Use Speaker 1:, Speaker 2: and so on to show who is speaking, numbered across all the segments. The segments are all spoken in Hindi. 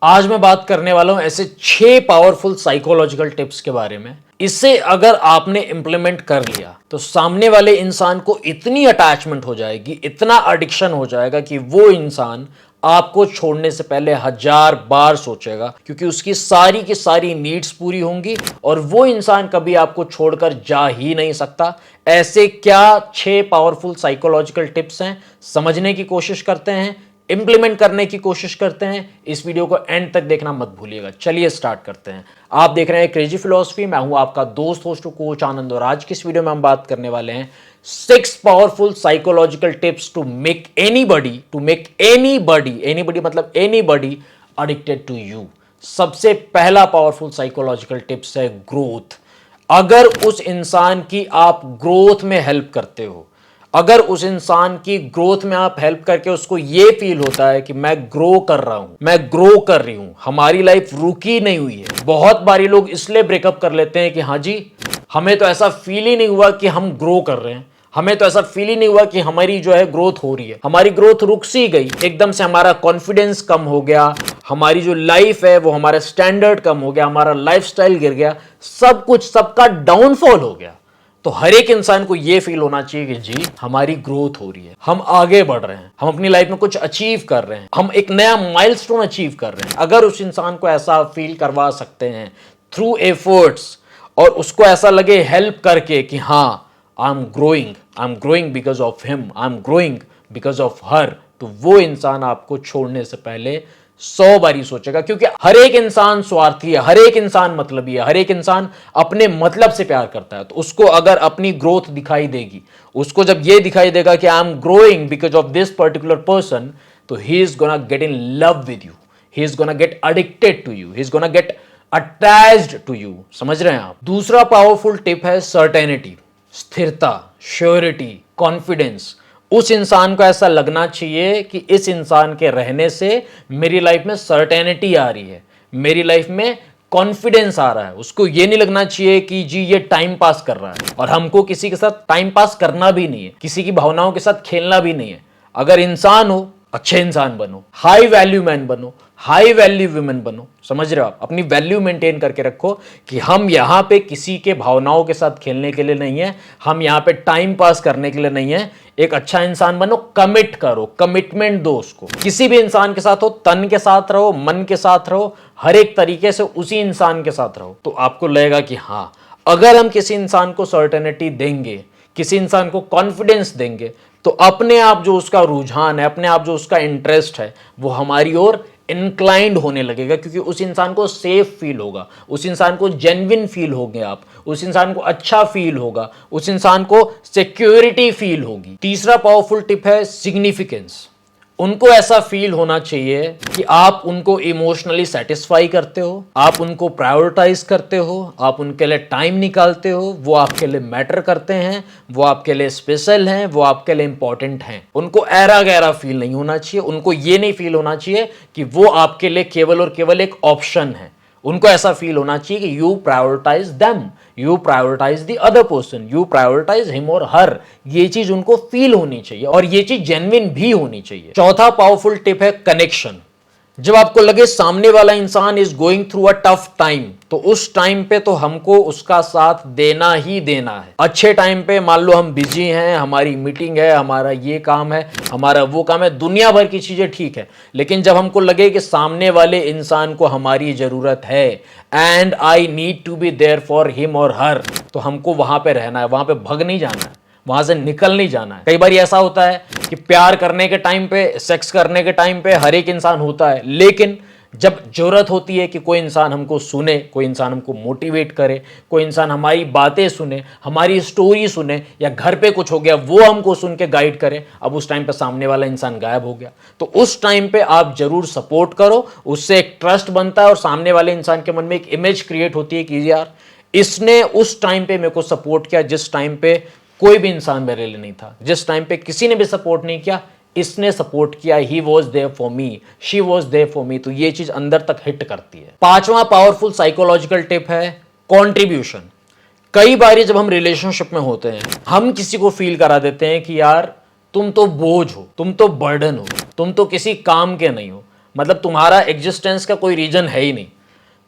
Speaker 1: आज मैं बात करने वाला हूं ऐसे 6 पावरफुल साइकोलॉजिकल टिप्स के बारे में। इसे अगर आपने इंप्लीमेंट कर लिया तो सामने वाले इंसान को इतनी अटैचमेंट हो जाएगी, इतना एडिक्शन हो जाएगा कि वो इंसान आपको छोड़ने से पहले 1000 बार सोचेगा, क्योंकि उसकी सारी की सारी नीड्स पूरी होंगी और वो इंसान कभी आपको छोड़कर जा ही नहीं सकता। ऐसे क्या 6 पावरफुल साइकोलॉजिकल टिप्स हैं, समझने की कोशिश करते हैं, इंप्लीमेंट करने की कोशिश करते हैं। इस वीडियो को एंड तक देखना मत भूलिएगा। चलिए स्टार्ट करते हैं। आप देख रहे हैं क्रेजी फिलॉसफी। मैं हूं आपका दोस्त, होस्ट, कोच आनंद और आज की इस वीडियो में हम बात करने वाले हैं 6 powerful psychological tips to make anybody मतलब एनीबॉडी एडिक्टेड टू यू। सबसे पहला पावरफुल साइकोलॉजिकल टिप्स है ग्रोथ। अगर उस इंसान की आप ग्रोथ में हेल्प करते हो, अगर उस इंसान की ग्रोथ में आप हेल्प करके उसको ये फील होता है कि मैं ग्रो कर रहा हूं, मैं ग्रो कर रही हूं, हमारी लाइफ रुकी नहीं हुई है। बहुत बारी लोग इसलिए ब्रेकअप कर लेते हैं कि हाँ जी, हमें तो ऐसा फील ही नहीं हुआ कि हम ग्रो कर रहे हैं, हमें तो ऐसा फील ही नहीं हुआ कि हमारी जो है ग्रोथ हो रही है, हमारी ग्रोथ रुक सी गई। एकदम से हमारा कॉन्फिडेंस कम हो गया, हमारी जो लाइफ है वो हमारा स्टैंडर्ड कम हो गया, हमारा लाइफस्टाइल गिर गया, सब कुछ सबका डाउनफॉल हो गया। तो हर एक इंसान को यह फील होना चाहिए कि जी हमारी ग्रोथ हो रही है, हम आगे बढ़ रहे हैं, हम अपनी लाइफ में कुछ अचीव कर रहे हैं, हम एक नया माइलस्टोन अचीव कर रहे हैं। अगर उस इंसान को ऐसा फील करवा सकते हैं थ्रू एफर्ट्स और उसको ऐसा लगे हेल्प करके कि हाँ आई am growing because of him, I am growing because of her, तो वो इंसान आपको छोड़ने से पहले 100 बारी सोचेगा। क्योंकि हर एक इंसान स्वार्थी है, हर एक इंसान मतलबी है, हर एक इंसान अपने मतलब से प्यार करता है। तो उसको अगर अपनी ग्रोथ दिखाई देगी, उसको जब ये दिखाई देगा कि I am growing because of this particular person, तो he is gonna get in love with you, he is gonna get addicted to you, he is gonna get attached to you. समझ रहे हैं आप? दूसरा पावरफुल टिप है सर्टेनिटी, स्थिरता, श्योरिटी, कॉन्फिडेंस। उस इंसान को ऐसा लगना चाहिए कि इस इंसान के रहने से मेरी लाइफ में सर्टेनिटी आ रही है, मेरी लाइफ में कॉन्फिडेंस आ रहा है। उसको ये नहीं लगना चाहिए कि जी ये टाइम पास कर रहा है, और हमको किसी के साथ टाइम पास करना भी नहीं है, किसी की भावनाओं के साथ खेलना भी नहीं है। अगर इंसान हो, अच्छे इंसान बनो, हाई वैल्यू मैन बनो, हाई वैल्यू वुमेन बनो। समझ रहे हो आप? अपनी वैल्यू मेंटेन करके रखो कि हम यहां पे किसी के भावनाओं के साथ खेलने के लिए नहीं है, हम यहां पे टाइम पास करने के लिए नहीं है। एक अच्छा इंसान बनो, कमिट करो, कमिटमेंट दो उसको। किसी भी इंसान के साथ हो, तन के साथ रहो, मन के साथ रहो, हर एक तरीके से उसी इंसान के साथ रहो। तो आपको लगेगा कि हाँ, अगर हम किसी इंसान को सर्टेनिटी देंगे, किसी इंसान को कॉन्फिडेंस देंगे, तो अपने आप जो उसका रुझान है, अपने आप जो उसका इंटरेस्ट है, वो हमारी ओर इंक्लाइंड होने लगेगा। क्योंकि उस इंसान को सेफ फील होगा, उस इंसान को जेन्युइन फील होगे आप, उस इंसान को अच्छा फील होगा, उस इंसान को सिक्योरिटी फील होगी। तीसरा पावरफुल टिप है सिग्निफिकेंस। उनको ऐसा फील होना चाहिए कि आप उनको इमोशनली सेटिस्फाई करते हो, आप उनको प्रायोरिटाइज करते हो, आप उनके लिए टाइम निकालते हो, वो आपके लिए मैटर करते हैं, वो आपके लिए स्पेशल हैं, वो आपके लिए इंपॉर्टेंट हैं। उनको ऐरा गैरा फील नहीं होना चाहिए, उनको ये नहीं फील होना चाहिए कि वो आपके लिए केवल और केवल एक ऑप्शन है। उनको ऐसा फील होना चाहिए कि you prioritize them, you prioritize the other person, you prioritize him और हर। ये चीज उनको फील होनी चाहिए और ये चीज जेन्युइन भी होनी चाहिए। चौथा पावरफुल टिप है कनेक्शन। जब आपको लगे सामने वाला इंसान is going through a tough time, तो उस टाइम पे तो हमको उसका साथ देना ही देना है। अच्छे टाइम पे मान लो हम बिजी हैं, हमारी मीटिंग है, हमारा ये काम है, हमारा वो काम है, दुनिया भर की चीजें ठीक है, लेकिन जब हमको लगे कि सामने वाले इंसान को हमारी जरूरत है and I need to be there for him और हर, तो हमको वहां पे रहना है, वहां पे भग नहीं जाना है, वहां से निकल नहीं जाना है। कई बार ऐसा होता है कि प्यार करने के टाइम पे, सेक्स करने के टाइम पे हर एक इंसान होता है, लेकिन जब जरूरत होती है कि कोई इंसान हमको सुने, कोई इंसान हमको मोटिवेट करे, कोई इंसान हमारी बातें सुने, हमारी स्टोरी सुने, या घर पे कुछ हो गया वो हमको सुन के गाइड करे, अब उस टाइम पे सामने वाला इंसान गायब हो गया। तो उस टाइम पे आप जरूर सपोर्ट करो, उससे एक ट्रस्ट बनता है और सामने वाले इंसान के मन में एक इमेज क्रिएट होती है कि यार इसने उस टाइम पे मेरे को सपोर्ट किया जिस टाइम पे कोई भी इंसान मेरे लिए नहीं था, जिस टाइम पे किसी ने भी सपोर्ट नहीं किया, इसने सपोर्ट किया, he was there for me, she was there for me. तो ये चीज अंदर तक हिट करती है। पांचवा पावरफुल साइकोलॉजिकल टिप है कॉन्ट्रीब्यूशन। कई बार जब हम रिलेशनशिप में होते हैं, हम किसी को फील करा देते हैं कि यार तुम तो बोझ हो, तुम तो बर्डन हो, तुम तो किसी काम के नहीं हो, मतलब तुम्हारा एग्जिस्टेंस का कोई रीजन है ही नहीं।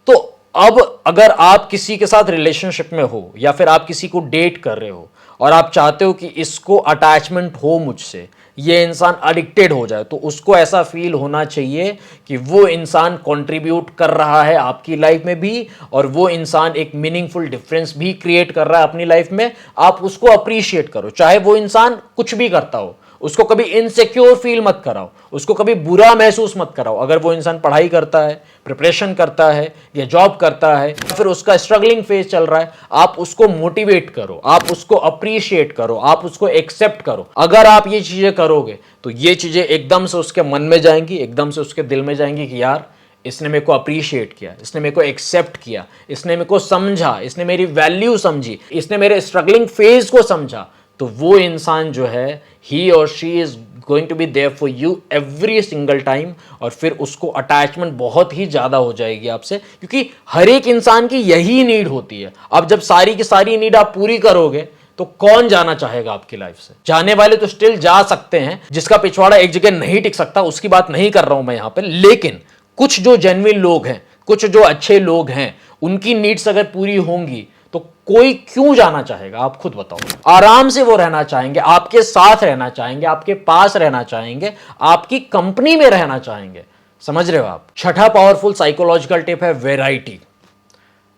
Speaker 1: तो अब अगर आप किसी के साथ रिलेशनशिप में हो या फिर आप किसी को डेट कर रहे हो और आप चाहते हो कि इसको अटैचमेंट हो मुझसे, ये इंसान एडिक्टेड हो जाए, तो उसको ऐसा फील होना चाहिए कि वो इंसान कंट्रीब्यूट कर रहा है आपकी लाइफ में भी, और वो इंसान एक मीनिंगफुल डिफरेंस भी क्रिएट कर रहा है अपनी लाइफ में। आप उसको अप्रिशिएट करो, चाहे वो इंसान कुछ भी करता हो। उसको कभी इनसिक्योर फील मत कराओ, उसको कभी बुरा महसूस मत कराओ। अगर वो इंसान पढ़ाई करता है, प्रिपरेशन करता है या जॉब करता है, फिर उसका स्ट्रगलिंग फेज चल रहा है, आप उसको मोटिवेट करो, आप उसको अप्रिशिएट करो, आप उसको एक्सेप्ट करो। अगर आप ये चीजें करोगे तो ये चीजें एकदम से उसके मन में जाएंगी, एकदम से उसके दिल में जाएंगी कि यार इसने मेरे को अप्रिशिएट किया, इसने मेरे को एक्सेप्ट किया, इसने मेरे को समझा, इसने मेरी वैल्यू समझी, इसने मेरे स्ट्रगलिंग फेज को समझा। तो वो इंसान जो है, ही और she is going to be there for you every single time, और फिर उसको अटैचमेंट बहुत ही ज्यादा हो जाएगी आपसे, क्योंकि हर एक इंसान की यही नीड होती है। अब जब सारी की सारी नीड आप पूरी करोगे तो कौन जाना चाहेगा आपकी लाइफ से? जाने वाले तो स्टिल जा सकते हैं, जिसका पिछवाड़ा एक जगह नहीं टिक सकता उसकी बात नहीं कर रहा हूं मैं यहां पे, लेकिन कुछ जो जेन्युइन लोग हैं, कुछ जो अच्छे लोग हैं, उनकी नीड्स अगर पूरी होंगी तो कोई क्यों जाना चाहेगा? आप खुद बताओ। आराम से वो रहना चाहेंगे, आपके साथ रहना चाहेंगे, आपके पास रहना चाहेंगे, आपकी कंपनी में रहना चाहेंगे। समझ रहे हो आप? छठा पावरफुल साइकोलॉजिकल टिप है वैरायटी।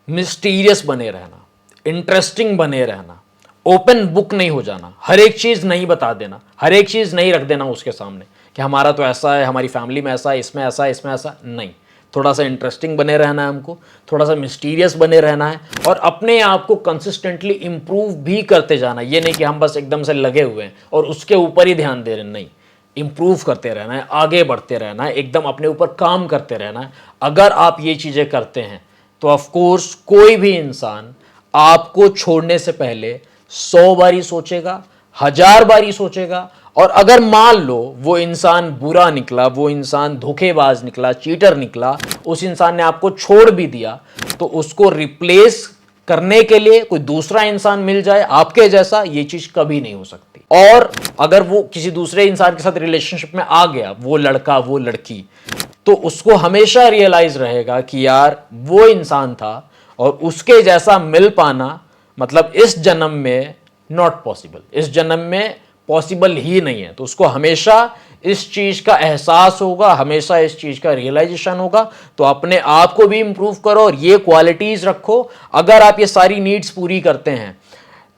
Speaker 1: मिस्टीरियस बने रहना, इंटरेस्टिंग बने रहना, ओपन बुक नहीं हो जाना, हर एक चीज नहीं बता देना, हर एक चीज नहीं रख देना उसके सामने कि हमारा तो ऐसा है, हमारी फैमिली में ऐसा है, इसमें ऐसा है, इसमें ऐसा नहीं। थोड़ा सा इंटरेस्टिंग बने रहना है हमको, थोड़ा सा मिस्टीरियस बने रहना है, और अपने आप को कंसिस्टेंटली इंप्रूव भी करते जाना। ये नहीं कि हम बस एकदम से लगे हुए हैं और उसके ऊपर ही ध्यान दे रहे हैं, नहीं। इंप्रूव करते रहना है, आगे बढ़ते रहना है, एकदम अपने ऊपर काम करते रहना है। अगर आप ये चीज़ें करते हैं तो ऑफ कोर्स कोई भी इंसान आपको छोड़ने से पहले 100 बारी सोचेगा, 1000 बारी सोचेगा। और अगर मान लो वो इंसान बुरा निकला, वो इंसान धोखेबाज निकला, चीटर निकला, उस इंसान ने आपको छोड़ भी दिया, तो उसको रिप्लेस करने के लिए कोई दूसरा इंसान मिल जाए आपके जैसा, ये चीज कभी नहीं हो सकती। और अगर वो किसी दूसरे इंसान के साथ रिलेशनशिप में आ गया, वो लड़का वो लड़की, तो उसको हमेशा रियलाइज रहेगा कि यार वो इंसान था और उसके जैसा मिल पाना मतलब इस जन्म में नॉट पॉसिबल, इस जन्म में पॉसिबल ही नहीं है। तो उसको हमेशा इस चीज का एहसास होगा, हमेशा इस चीज का रियलाइजेशन होगा। तो अपने आप को भी इंप्रूव करो और ये क्वालिटीज रखो। अगर आप ये सारी नीड्स पूरी करते हैं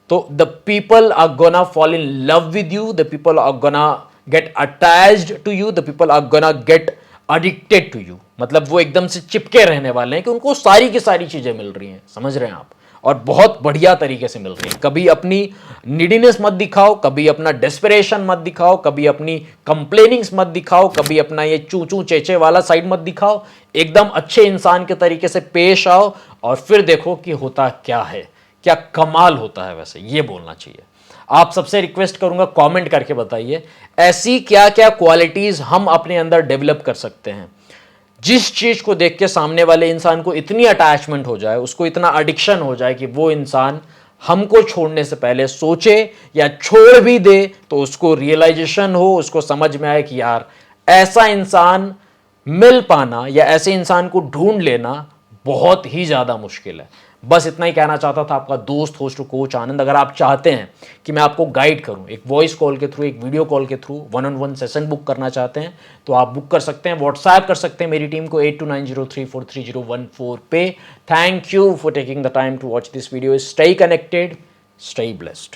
Speaker 1: तो the people are gonna fall in love with you, the people are gonna get attached to you, the people are gonna get addicted to you. मतलब वो एकदम से चिपके रहने वाले हैं कि उनको सारी की सारी चीजें मिल रही हैं। समझ रहे हैं आप? और बहुत बढ़िया तरीके से मिल रही है। कभी अपनी नीडीनेस मत दिखाओ, कभी अपना डेस्परेशन मत दिखाओ, कभी अपनी कंप्लेनिंग्स मत दिखाओ, कभी अपना ये चू चू चेचे वाला साइड मत दिखाओ। एकदम अच्छे इंसान के तरीके से पेश आओ और फिर देखो कि होता क्या है, क्या कमाल होता है। वैसे ये बोलना चाहिए। आप सबसे रिक्वेस्ट करूंगा कमेंट करके बताइए ऐसी क्या क्या क्वालिटीज हम अपने अंदर डेवलप कर सकते हैं, जिस चीज को देख के सामने वाले इंसान को इतनी अटैचमेंट हो जाए, उसको इतना एडिक्शन हो जाए कि वो इंसान हमको छोड़ने से पहले सोचे या छोड़ भी दे तो उसको रियलाइजेशन हो, उसको समझ में आए कि यार ऐसा इंसान मिल पाना या ऐसे इंसान को ढूंढ लेना बहुत ही ज्यादा मुश्किल है। बस इतना ही कहना चाहता था। आपका दोस्त होस्ट कोच आनंद। अगर आप चाहते हैं कि मैं आपको गाइड करूं, एक वॉइस कॉल के थ्रू, एक वीडियो कॉल के थ्रू, 1-on-1 सेशन बुक करना चाहते हैं तो आप बुक कर सकते हैं, व्हाट्सएप कर सकते हैं मेरी टीम को 8290343014 पे। Thank you for taking the time to watch this video. Stay connected, stay blessed.